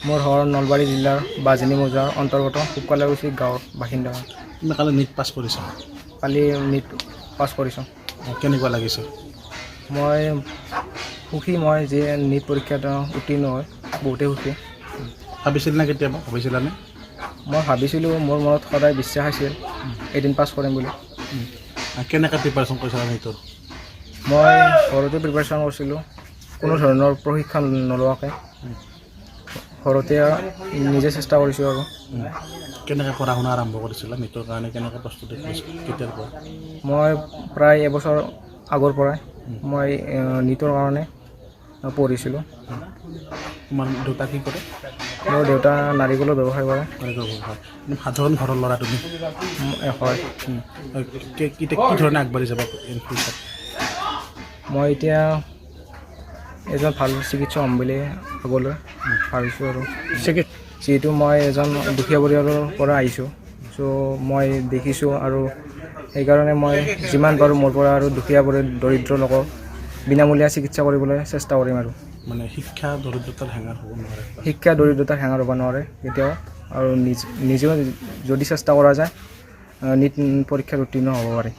মোৰ ঘৰ নলবাৰী জিলাৰ বাজনী মৌজাৰ অন্তৰ্গত শুকালাগুচি গাঁৱৰ বাসিন্দা। তুমি কালি নীট পাছ কৰিছা, কালি নীট পাছ কৰিছোঁ। কেনেকুৱা লাগিছে? মই সুখী, মই যে নীট পৰীক্ষাত উত্তীৰ্ণ হয় বহুতেই সুখী। ভাবিছিল নে কেতিয়াবা ভাবিছিলানে? মই ভাবিছিলোঁ, মোৰ মনত সদায় বিশ্বাস আছিল এদিন পাছ কৰিম বুলি। কেনেকৈ প্ৰিপাৰেশ্যন কৰিছিলা নীটৰ? মই ঘৰতে প্ৰিপাৰেশ্যন কৰিছিলোঁ, কোনো ধৰণৰ প্ৰশিক্ষণ নোলোৱাকৈ ঘৰতে নিজে চেষ্টা কৰিছোঁ। আৰু কেনেকৈ পঢ়া শুনা আৰম্ভ কৰিছিলা নীটৰ কাৰণে? কেনেকৈ প্ৰস্তুতি কৰিছিলা, কেতিয়াৰ পৰা? মই প্ৰায় এবছৰ আগৰ পৰাই মই নীটৰ কাৰণে পঢ়িছিলোঁ। তোমাৰ দেউতা কি কৰে? মোৰ দেউতা নাৰিকলৰ ব্যৱসায় কৰে। সাধাৰণ ঘৰৰ ল'ৰা তুমি? হয়। কি ধৰণে আগবাঢ়ি যাবা ইন ফিউচাৰ? মই এতিয়া এজন ভাল চিকিৎসক হ'ম বুলি আগলৈ ভাবিছোঁ। আৰু যিহেতু মই এজন দুখীয়া পৰিয়ালৰ পৰা আহিছোঁ, চ' মই দেখিছোঁ, আৰু সেইকাৰণে মই যিমান পাৰোঁ মোৰ পৰা আৰু দুখীয়া দৰিদ্ৰ লোকক বিনামূলীয়া চিকিৎসা কৰিবলৈ চেষ্টা কৰিম। আৰু মানে শিক্ষা দৰিদ্ৰতাৰ হেঙাৰ হ'ব নোৱাৰে। শিক্ষা দৰিদ্ৰতাৰ হেঙাৰ হ'ব নোৱাৰে কেতিয়াও, আৰু নিজেও যদি চেষ্টা কৰা যায় নীট পৰীক্ষাত উত্তীৰ্ণ হ'ব পাৰে।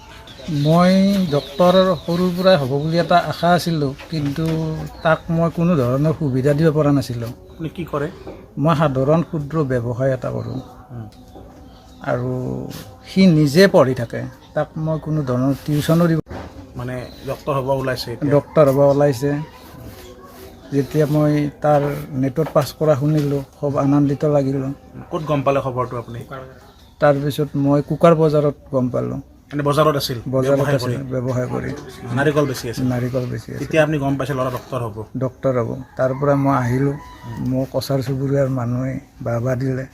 মই ডক্তৰ সৰুৰ পৰাই হ'ব বুলি এটা আশা আছিলোঁ, কিন্তু তাক মই কোনো ধৰণৰ সুবিধা দিব পৰা নাছিলোঁ। আপুনি কি কৰে? মই সাধাৰণ ক্ষুদ্ৰ ব্যৱসায় এটা কৰোঁ, আৰু সি নিজে পঢ়ি থাকে, তাক মই কোনো ধৰণৰ টিউশ্যনো দিব। মানে ডক্তৰ হ'ব ওলাইছে? ডক্তৰ হ'ব ওলাইছে। যেতিয়া মই তাৰ নেটত পাছ কৰা শুনিলোঁ, খুব আনন্দিত লাগিলোঁ। ক'ত গম পালে খবৰটো আপুনি? তাৰপিছত মই কুকাৰ বজাৰত গম পালোঁ। মানে বজাৰত আছিল? বজাৰত আছিল, ব্যৱসায় কৰি নাৰিকল বেছি আছিল? নাৰিকল বেছি আছিল। তেতিয়া আপুনি গম পাইছে ল'ৰা ডক্তৰ হ'ব? ডক্তৰ হ'ব। তাৰ পৰা মই আহিলোঁ, মোক ওচৰ চুবুৰীয়াৰ মানুহে বাহবা দিলে।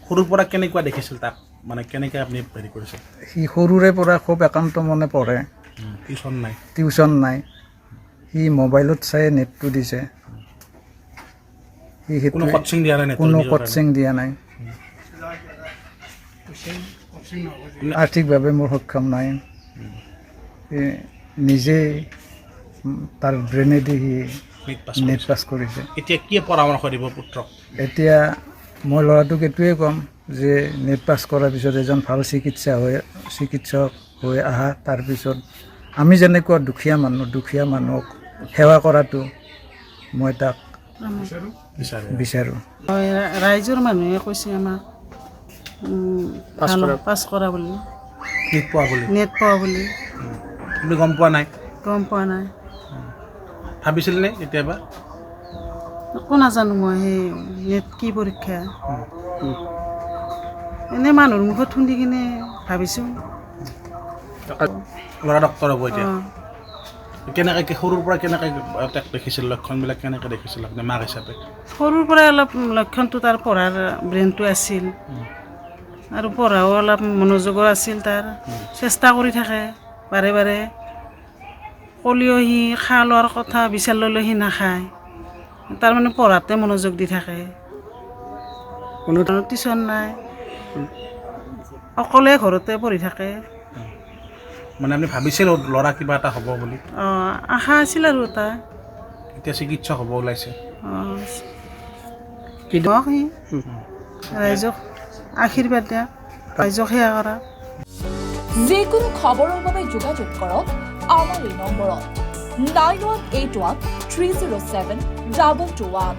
সৰুৰ পৰা কেনেকুৱা দেখিছিল তাক, মানে কেনেকৈ আপুনি হেৰি কৰিছিল? সি সৰুৰে পৰা খুব একান্ত মনে পঢ়ে। টিউশ্যন নাই। সি মোবাইলত চাই নেটটো দিছে। সি কোনো কোচিং দিয়া নাই? কোনো কোচিং দিয়া নাই। আৰ্থিকভাৱে মোৰ সক্ষম নাই। নিজেই তাৰ ব্ৰেনেদি সি নেট পাছ কৰিছে। এতিয়া কি পৰামৰ্শ দিব পুত্ৰক? এতিয়া মই ল'ৰাটোক এইটোৱে ক'ম যে নেট পাছ কৰাৰ পিছত এজন ভাল চিকিৎসক হৈ আহা। তাৰপিছত আমি যেনেকুৱা দুখীয়া মানুহক সেৱা কৰাটো মই তাক বিচাৰোঁ। ৰাইজৰ মানুহে কৈছে আমাক পাছ কৰা বুলি, নেট পোৱা বুলি। তুমি গম পোৱা নাই? গম পোৱা নাই। ভাবিছিল নে কেতিয়াবা? একো নাজানো মই সেই নেট কি পৰীক্ষা। এনেই মানুহৰ মুখত শুনি কিনে ভাবিছোঁ ল'ৰা ডক্তৰ হ'ব এতিয়া। কেনেকৈ সৰুৰ পৰা কেনেকৈ তাক দেখিছিল, লক্ষণবিলাক কেনেকৈ দেখিছিল আপুনি মাক হিচাপে? সৰুৰ পৰাই অলপ লক্ষণটো তাৰ পঢ়াৰ ব্ৰেইনটো আছিল, আৰু পঢ়াও অলপ মনোযোগৰ আছিল তাৰ। চেষ্টা কৰি থাকে বাৰে বাৰে, ক'লেও সি খা লোৱাৰ কথা বিচাৰ ল'লেও সি নাখায়। তাৰমানে পঢ়াতে মনোযোগ দি থাকে। কোনো ধৰণৰ টিউশ্যন নাই, অকলে ঘৰতে পঢ়ি থাকে। মানে আপুনি ভাবিছিল ল'ৰা কিবা এটা হ'ব বুলি? আশা আছিল আৰু এটা। এতিয়া চিকিৎসক হ'ব ওলাইছে। সি ৰাইজক আশীৰ্বাদ দিয়া, ৰাইজক সেৱা কৰা। যিকোনো খবৰৰ বাবে যোগাযোগ কৰক আমাৰ এই নম্বৰত 9181 307 221।